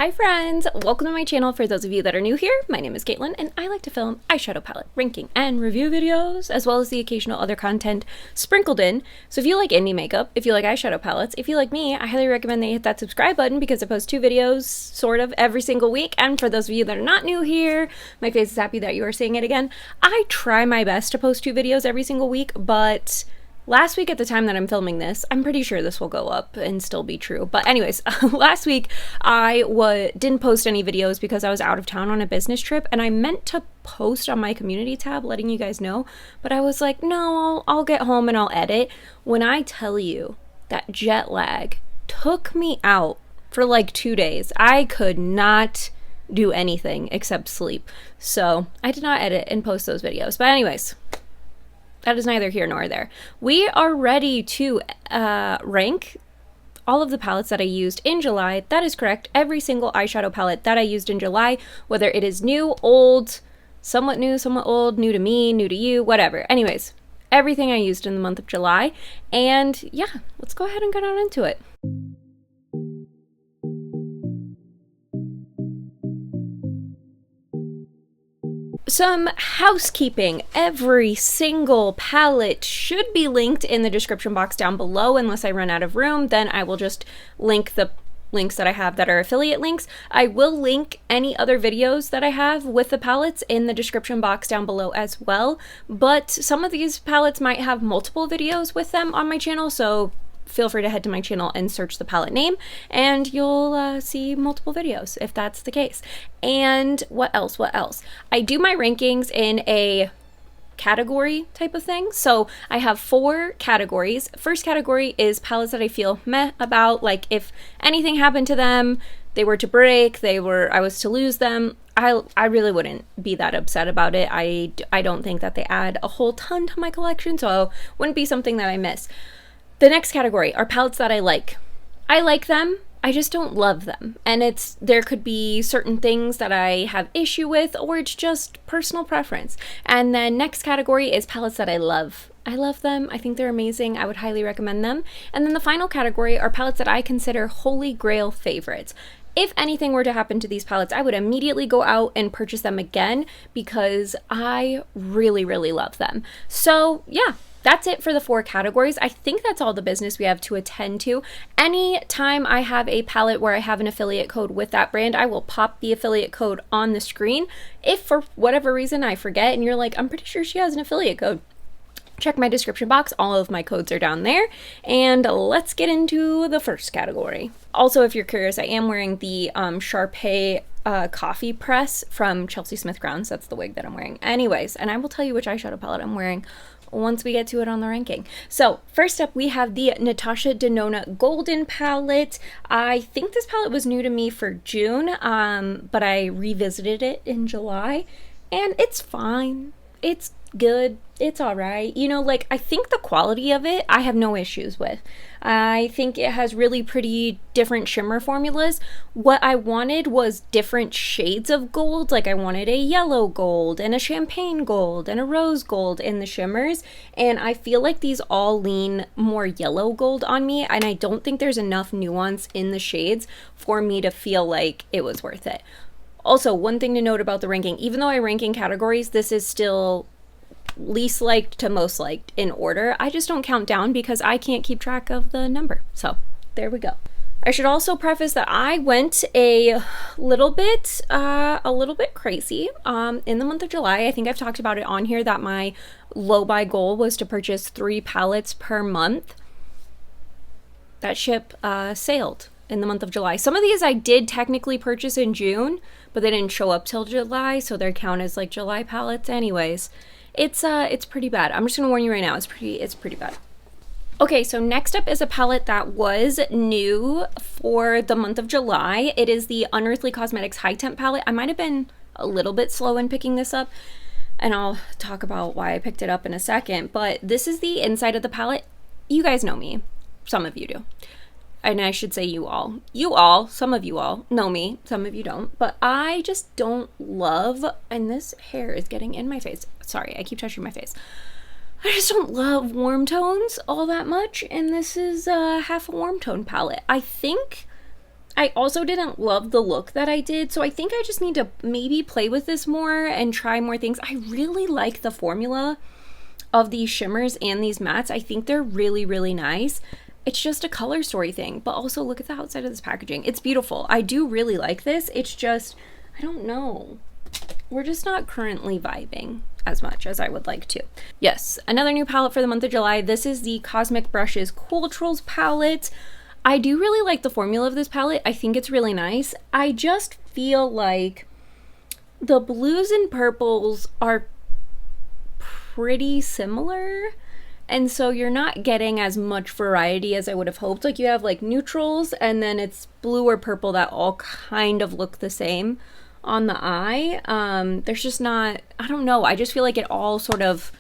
Hi friends! Welcome to my channel. For those of you that are new here, my name is Katelyn and I like to film eyeshadow palette, ranking, and review videos, as well as the occasional other content sprinkled in. So if you like indie makeup, if you like eyeshadow palettes, if you like me, I highly recommend that you hit that subscribe button because I post 2 videos sort of every single week. And for those of you that are not new here, my face is happy that you are seeing it again. I try my best to post 2 videos every single week, but last week at the time that I'm filming this, I'm pretty sure this will go up and still be true. But anyways, last week I didn't post any videos because I was out of town on a business trip, and I meant to post on my community tab letting you guys know, but I was like, no, I'll get home and I'll edit. When I tell you that jet lag took me out for like 2 days, I could not do anything except sleep. So I did not edit and post those videos. But anyways, that is neither here nor there. We are ready to rank all of the palettes that I used in July. That is correct. Every single eyeshadow palette that I used in July, whether it is new, old, somewhat new, somewhat old, new to me, new to you, whatever. Anyways, everything I used in the month of July. And yeah, let's go ahead and get on into it. Some housekeeping. Every single palette should be linked in the description box down below unless I run out of room. Then I will just link the links that I have that are affiliate links. I will link any other videos that I have with the palettes in the description box down below as well. But some of these palettes might have multiple videos with them on my channel, so feel free to head to my channel and search the palette name and you'll see multiple videos if that's the case. And what else? I do my rankings in a category type of thing. So I have 4 categories. First category is palettes that I feel meh about, like if anything happened to them, they were to break, I was to lose them, I really wouldn't be that upset about it. I don't think that they add a whole ton to my collection, so it wouldn't be something that I miss. The next category are palettes that I like. I like them, I just don't love them. And there could be certain things that I have issue with, or it's just personal preference. And then next category is palettes that I love. I love them, I think they're amazing, I would highly recommend them. And then the final category are palettes that I consider holy grail favorites. If anything were to happen to these palettes, I would immediately go out and purchase them again because I really, really love them. So yeah, that's it for the 4 categories. I think that's all the business we have to attend to. Anytime I have a palette where I have an affiliate code with that brand, I will pop the affiliate code on the screen. If for whatever reason I forget and you're like, I'm pretty sure she has an affiliate code, check my description box. All of my codes are down there. And let's get into the first category. Also, if you're curious, I am wearing the Sharpay coffee press from Chelsea Smith Grounds. That's the wig that I'm wearing. Anyways, and I will tell you which eyeshadow palette I'm wearing once we get to it on the ranking. So first up, we have the Natasha Denona Golden palette. I think this palette was new to me for June, but I revisited it in July, and it's fine. It's good. It's all right. You know, like, I think the quality of it, I have no issues with. I think it has really pretty different shimmer formulas. What I wanted was different shades of gold. Like, I wanted a yellow gold and a champagne gold and a rose gold in the shimmers. And I feel like these all lean more yellow gold on me. And I don't think there's enough nuance in the shades for me to feel like it was worth it. Also, one thing to note about the ranking, even though I rank in categories, this is still least liked to most liked in order. I just don't count down because I can't keep track of the number. So there we go. I should also preface that I went a little bit crazy in the month of July. I think I've talked about it on here that my low buy goal was to purchase 3 palettes per month. That ship sailed in the month of July. Some of these I did technically purchase in June, but they didn't show up till July, so they're counted as like July palettes anyways. It's pretty bad. I'm just gonna warn you right now, it's pretty bad. Okay, so next up is a palette that was new for the month of July. It is the Unearthly Cosmetics High Temp palette. I might have been a little bit slow in picking this up, and I'll talk about why I picked it up in a second, but this is the inside of the palette. You guys know me. Some of you do. And I should say you all, some of you all know me, some of you don't, but I just don't love, and this hair is getting in my face. Sorry, I keep touching my face. I just don't love warm tones all that much, and this is half a warm tone palette. I think I also didn't love the look that I did, so I think I just need to maybe play with this more and try more things. I really like the formula of these shimmers and these mattes. I think they're really, really nice. It's just a color story thing, but also look at the outside of this packaging. It's beautiful. I do really like this. It's just, I don't know. We're just not currently vibing as much as I would like to. Yes, another new palette for the month of July. This is the Cosmic Brushes Culturals palette. I do really like the formula of this palette. I think it's really nice. I just feel like the blues and purples are pretty similar, and so you're not getting as much variety as I would have hoped. Like, you have like neutrals and then it's blue or purple that all kind of look the same on the eye. There's just not, I don't know, I just feel like it all sort of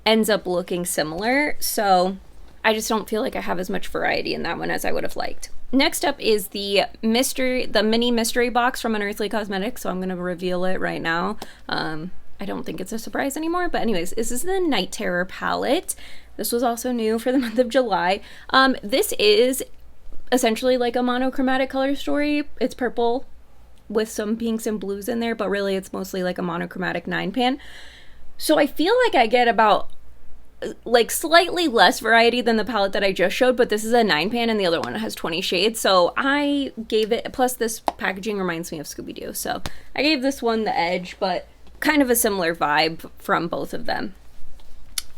ends up looking similar, so I just don't feel like I have as much variety in that one as I would have liked. Next up is the mini mystery box from Unearthly Cosmetics, so I'm gonna reveal it right now. I don't think it's a surprise anymore, but anyways, this is the Night Terror palette. This was also new for the month of July. This is essentially like a monochromatic color story. It's purple with some pinks and blues in there, but really it's mostly like a monochromatic 9-pan. So I feel like I get about like slightly less variety than the palette that I just showed, but this is a 9-pan and the other one has 20 shades. So I gave it, plus this packaging reminds me of Scooby-Doo, so I gave this one the edge, but kind of a similar vibe from both of them.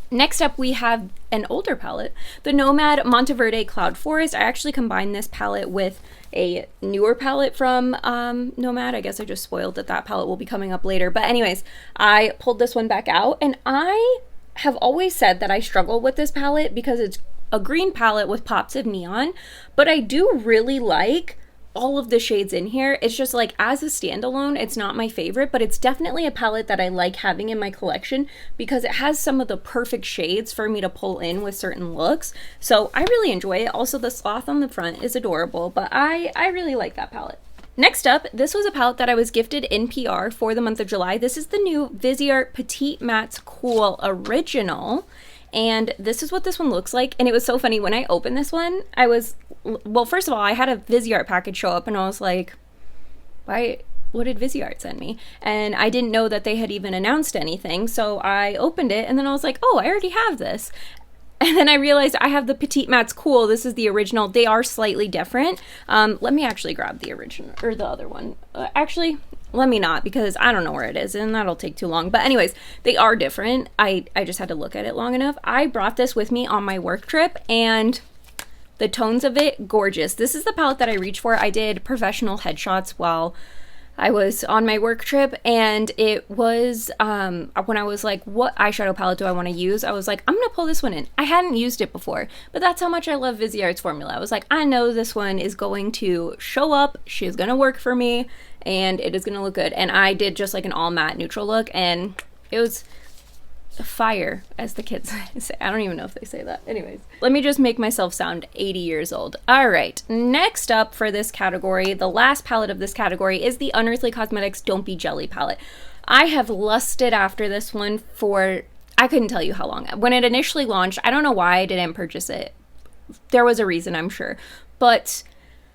Next up, we have an older palette, the Nomad Monteverde Cloud Forest. I actually combined this palette with a newer palette from Nomad. I guess I just spoiled that palette will be coming up later. But anyways, I pulled this one back out, and I have always said that I struggle with this palette because it's a green palette with pops of neon, but I do really like all of the shades in here. It's just like, as a standalone, it's not my favorite, but it's definitely a palette that I like having in my collection because it has some of the perfect shades for me to pull in with certain looks. So I really enjoy it. Also, the sloth on the front is adorable, but I really like that palette. Next up, this was a palette that I was gifted in PR for the month of July. This is the new Viseart Petite Mattes Cool Original. And this is what this one looks like. And it was so funny, when I opened this one, I was, well, first of all, I had a Viseart package show up and I was like, what did Viseart send me? And I didn't know that they had even announced anything. So I opened it and then I was like, oh, I already have this. And then I realized I have the Petite Mattes Cool. This is the original. They are slightly different. Let me actually grab the original, or the other one. Actually, let me not, because I don't know where it is and that'll take too long. But anyways, they are different. I just had to look at it long enough. I brought this with me on my work trip and the tones of it, gorgeous. This is the palette that I reached for. I did professional headshots while I was on my work trip, and it was when I was like, what eyeshadow palette do I want to use? I was like, I'm gonna pull this one in. I hadn't used it before, but that's how much I love Viseart's formula. I was like, I know this one is going to show up, she's gonna work for me, and it is gonna look good. And I did just like an all matte neutral look, and it was fire, as the kids say. I don't even know if they say that. Anyways, let me just make myself sound 80 years old. All right, next up for this category, the last palette of this category, is the Unearthly Cosmetics Don't Be Jelly palette. I have lusted after this one for, I couldn't tell you how long. When it initially launched, I don't know why I didn't purchase it. There was a reason, I'm sure, but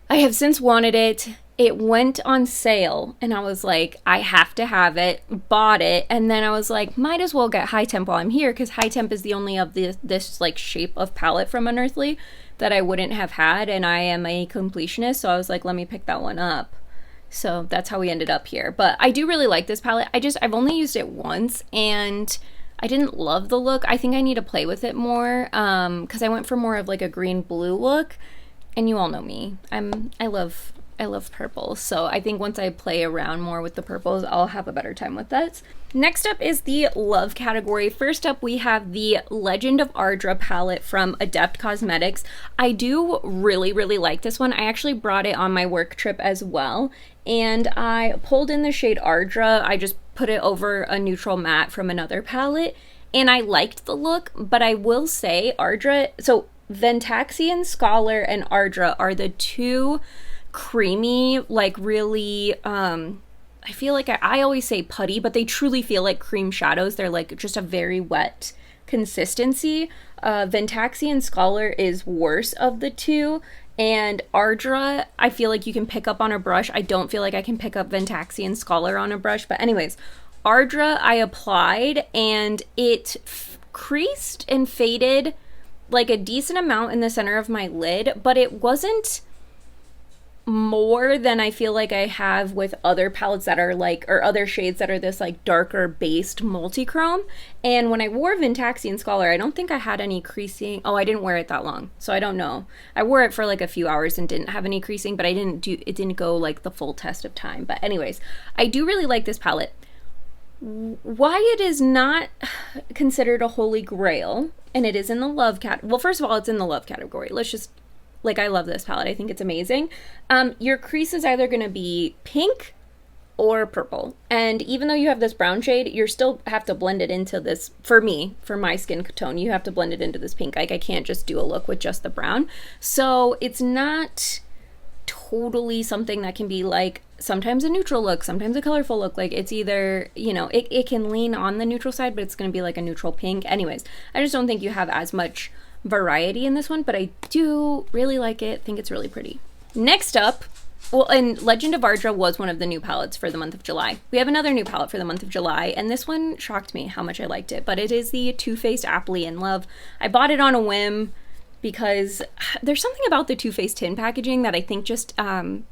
I have since wanted it. It went on sale and I was like, I have to have it, bought it, and then I was like, might as well get High Temp while I'm here, because High Temp is the only of this like shape of palette from Unearthly that I wouldn't have had, and I am a completionist, so I was like, let me pick that one up. So that's how we ended up here. But I do really like this palette. I've only used it once and I didn't love the look. I think I need to play with it more because I went for more of like a green blue look, and you all know me. I love purples, so I think once I play around more with the purples, I'll have a better time with that. Next up is the love category. First up, we have the Legend of Ardra palette from Adept Cosmetics. I do really, really like this one. I actually brought it on my work trip as well, and I pulled in the shade Ardra. I just put it over a neutral matte from another palette, and I liked the look, but I will say Ardra, so Ventaxian, Scholar, and Ardra are the two creamy, like really, I feel like I always say putty, but they truly feel like cream shadows. They're like just a very wet consistency. Ventaxian Scholar is worse of the two, And Ardra, I feel like you can pick up on a brush. I don't feel like I can pick up Ventaxian Scholar on a brush. But anyways, Ardra I applied, and it creased and faded like a decent amount in the center of my lid, but it wasn't more than I feel like I have with other palettes that are like, or other shades that are this like darker based multi-chrome. And when I wore Ventaxian Scholar, I don't think I had any creasing. Oh, I didn't wear it that long, so I don't know. I wore it for like a few hours and didn't have any creasing, but it didn't go like the full test of time. But anyways, I do really like this palette. Why it is not considered a holy grail, and it is in the love well, first of all, it's in the love category. Let's just, like, I love this palette. I think it's amazing. Your crease is either going to be pink or purple. And even though you have this brown shade, you still have to blend it into this, for me, for my skin tone, you have to blend it into this pink. Like, I can't just do a look with just the brown. So it's not totally something that can be like sometimes a neutral look, sometimes a colorful look. Like, it's either, you know, it can lean on the neutral side, but it's going to be like a neutral pink. Anyways, I just don't think you have as much variety in this one, but I do really like it. Think it's really pretty. Next up, well, and Legend of Ardra was one of the new palettes for the month of July. We have another new palette for the month of July, and this one shocked me how much I liked it, but it is the Too Faced Aptly in Love. I bought it on a whim because there's something about the Too Faced tin packaging that I think just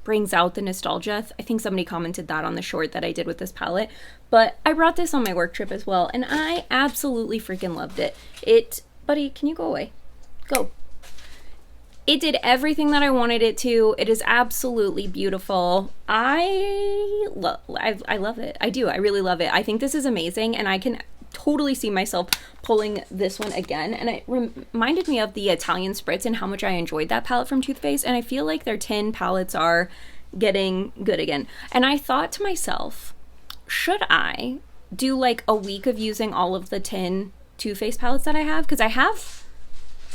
brings out the nostalgia. I think somebody commented that on the short that I did with this palette, but I brought this on my work trip as well, and I absolutely freaking loved it. Buddy, can you go away? Go. It did everything that I wanted it to. It is absolutely beautiful. I love it. I do. I really love it. I think this is amazing, and I can totally see myself pulling this one again. And it reminded me of the Italian Spritz and how much I enjoyed that palette from Too Faced, and I feel like their tin palettes are getting good again. And I thought to myself, should I do like a week of using all of the tin Too Faced palettes that I have? Because I have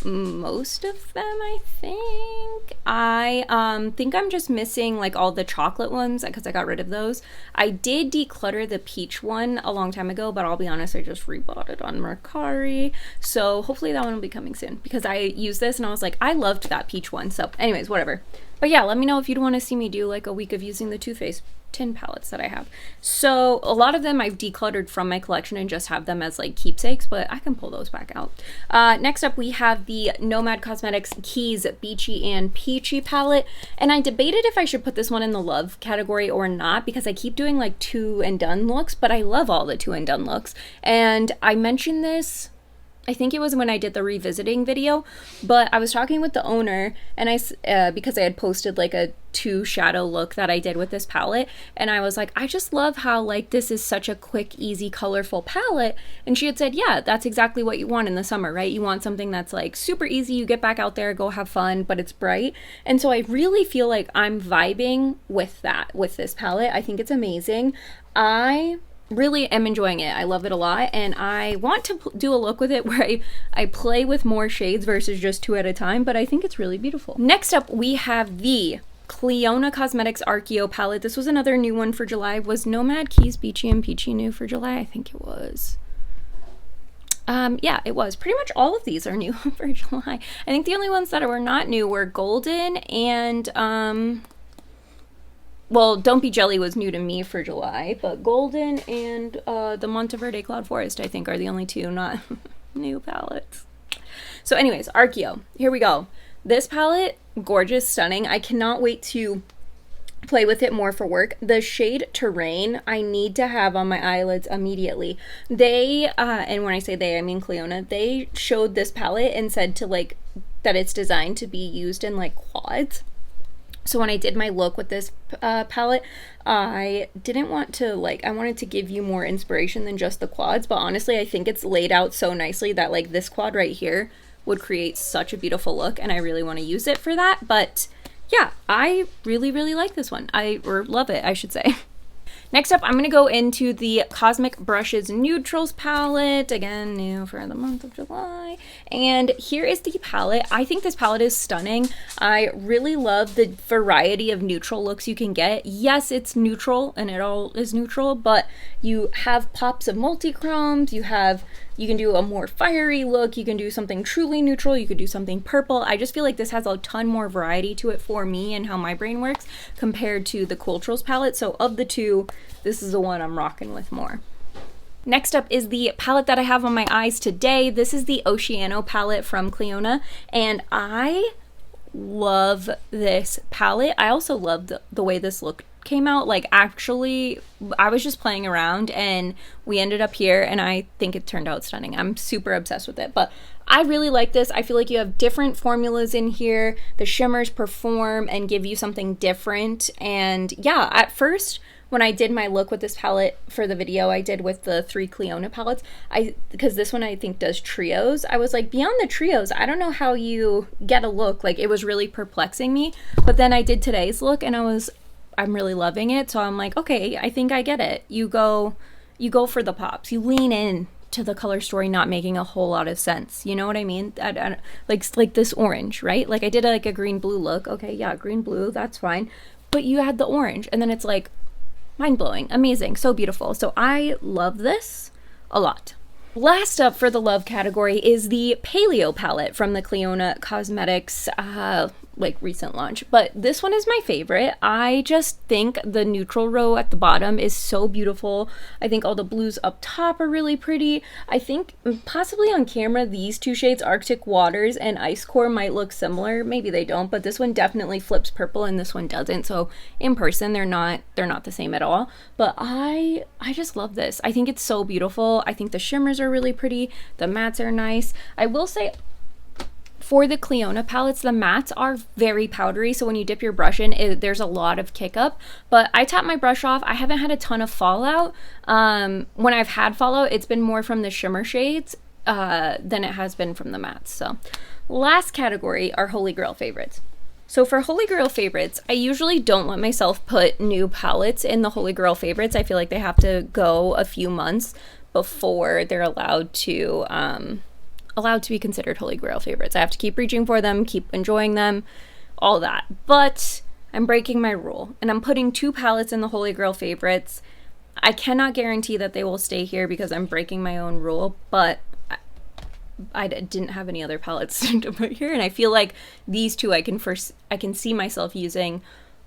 most of them, I think. I think I'm just missing like all the chocolate ones because I got rid of those. I did declutter the peach one a long time ago, but I'll be honest, I just rebought it on Mercari, so hopefully that one will be coming soon, because I used this and I was like, I loved that peach one. So anyways, whatever. But yeah, let me know if you'd want to see me do like a week of using the Too Faced tin palettes that I have. So a lot of them I've decluttered from my collection and just have them as like keepsakes, but I can pull those back out. Next up, we have the Nomad Cosmetics Keys Beachy and Peachy palette, and I debated if I should put this one in the love category or not, because I keep doing like two and done looks, but I love all the two and done looks. And I mentioned this, I think it was when I did the revisiting video, but I was talking with the owner, and because I had posted like a 2 shadow look that I did with this palette, and I was like, I just love how like this is such a quick, easy, colorful palette. And she had said, yeah, that's exactly what you want in the summer, right? You want something that's like super easy, you get back out there, go have fun, but it's bright. And so I really feel like I'm vibing with that with this palette. I think it's amazing. I really am enjoying it. I love it a lot, and I want to do a look with it where I play with more shades versus just 2 at a time, but I think it's really beautiful. Next up, we have the Clionadh Cosmetics Archeo palette. This was another new one for July. Was Nomad Keys Beachy and Peachy new for July? I think it was. Yeah, it was. Pretty much all of these are new for July. I think the only ones that were not new were Golden and well, Don't Be Jelly was new to me for July, but Golden and the Monteverde Cloud Forest, I think, are the only 2 not new palettes. So anyways, Archeo, here we go. This palette, gorgeous, stunning. I cannot wait to play with it more for work. The shade Terrain, I need to have on my eyelids immediately. They, and when I say they, I mean Clionadh, they showed this palette and said to like, that it's designed to be used in like quads. So when I did my look with this palette, I didn't want to like, I wanted to give you more inspiration than just the quads, but honestly, I think it's laid out so nicely that like this quad right here would create such a beautiful look, and I really want to use it for that. But yeah, I really, really like this one. Or love it, I should say. Next up, I'm going to go into the Cosmic Brushes Neutrals palette. Again, new for the month of July. And here is the palette. I think this palette is stunning. I really love the variety of neutral looks you can get. Yes, it's neutral, and it all is neutral, but you have pops of multi-chromes, you have You can do a more fiery look. You can do something truly neutral. You could do something purple. I just feel like this has a ton more variety to it for me and how my brain works compared to the Culturals palette. So of the two, this is the one I'm rocking with more. Next up is the palette that I have on my eyes today. This is the Oceano palette from Clionadh, and I love this palette. I also love the way this look came out. Like, actually, I was just playing around and we ended up here, and I think it turned out stunning. I'm super obsessed with it, but I really like this. I feel like you have different formulas in here. The shimmers perform and give you something different. And yeah, at first, when I did my look with this palette for the video I did with the 3 Clionadh palettes, because this one I think does trios, I was like, beyond the trios, I don't know how you get a look. Like, it was really perplexing me. But then I did today's look and I'm really loving it. So I'm like, okay, I think I get it. You go for the pops. You lean in to the color story not making a whole lot of sense. You know what I mean? Like this orange, right? Like I did like a green blue look. Okay, yeah, green blue, that's fine. But you had the orange, and then it's like, mind-blowing, amazing, so beautiful. So I love this a lot. Last up for the love category is the Paleo palette from the Clionadh Cosmetics like recent launch, but this one is my favorite. I just think the neutral row at the bottom is so beautiful. I think all the blues up top are really pretty. I think possibly on camera these two shades, Arctic Waters and Ice Core, might look similar. Maybe they don't, but this one definitely flips purple and this one doesn't. So in person they're not the same at all. But I just love this. I think it's so beautiful. I think the shimmers are really pretty. The mattes are nice. I will say, for the Clionadh palettes, the mattes are very powdery, so when you dip your brush in, there's a lot of kick up. But I tap my brush off. I haven't had a ton of fallout. When I've had fallout, it's been more from the shimmer shades than it has been from the mattes. So last category are Holy Grail favorites. So for Holy Grail favorites, I usually don't let myself put new palettes in the Holy Grail favorites. I feel like they have to go a few months before they're allowed to be considered Holy Grail favorites. I have to keep reaching for them, keep enjoying them, all that. But I'm breaking my rule, and I'm putting 2 palettes in the Holy Grail favorites. I cannot guarantee that they will stay here because I'm breaking my own rule, but I didn't have any other palettes to put here, and I feel like these 2 I can see myself using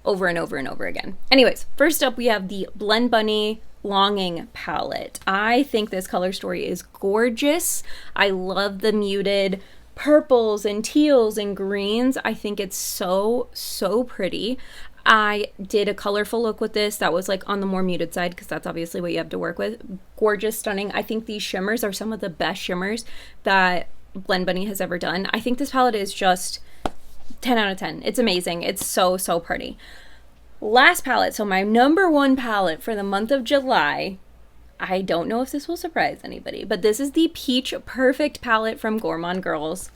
over and over and over again. Anyways, first up we have the Blend Bunny Longing palette. I think this color story is gorgeous. I love the muted purples and teals and greens. I think it's so pretty. I did a colorful look with this that was like on the more muted side because that's obviously what you have to work with. Gorgeous, stunning. I think these shimmers are some of the best shimmers that Blend Bunny has ever done. I think this palette is just 10 out of 10. It's amazing. It's so pretty. Last palette, so my number 1 palette for the month of July. I don't know if this will surprise anybody, but this is the Peach Perfect palette from Gourmand Girls.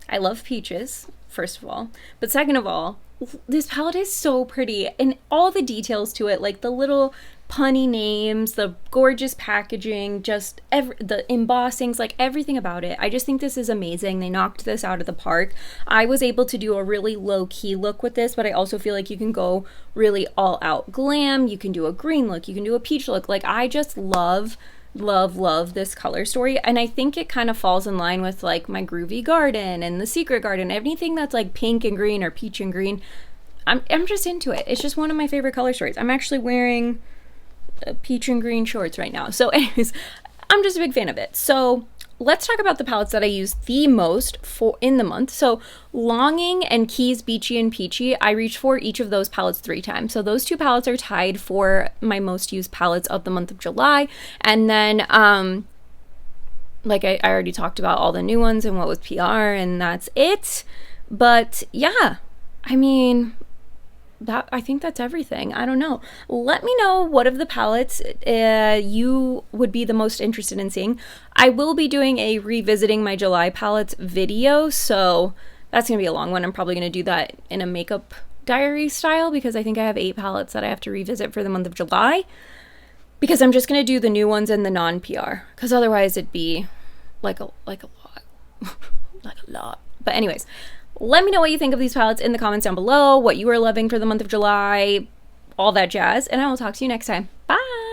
I love peaches, first of all, but second of all, this palette is so pretty, and all the details to it, like the little punny names, the gorgeous packaging, just the embossings, like everything about it. I just think this is amazing. They knocked this out of the park. I was able to do a really low-key look with this, but I also feel like you can go really all-out glam. You can do a green look. You can do a peach look. Like, I just love this color story, and I think it kind of falls in line with like my Groovy Garden and the Secret Garden. Anything that's like pink and green or peach and green, I'm just into it. It's just one of my favorite color stories. I'm actually wearing peach and green shorts right now. So anyways, I'm just a big fan of it. So let's talk about the palettes that I use the most in the month. So Longing and Keys Beachy and Peachy, I reached for each of those palettes 3 times. So those 2 palettes are tied for my most used palettes of the month of July. And then like I already talked about all the new ones and what was PR, and that's it. But yeah, I mean, I think that's everything. I don't know. Let me know what of the palettes you would be the most interested in seeing. I will be doing a revisiting my July palettes video, so that's going to be a long one. I'm probably going to do that in a makeup diary style because I think I have 8 palettes that I have to revisit for the month of July, because I'm just going to do the new ones and the non-PR, because otherwise it'd be like a lot. like a lot. But anyways, let me know what you think of these palettes in the comments down below, what you are loving for the month of July, all that jazz, and I will talk to you next time. Bye!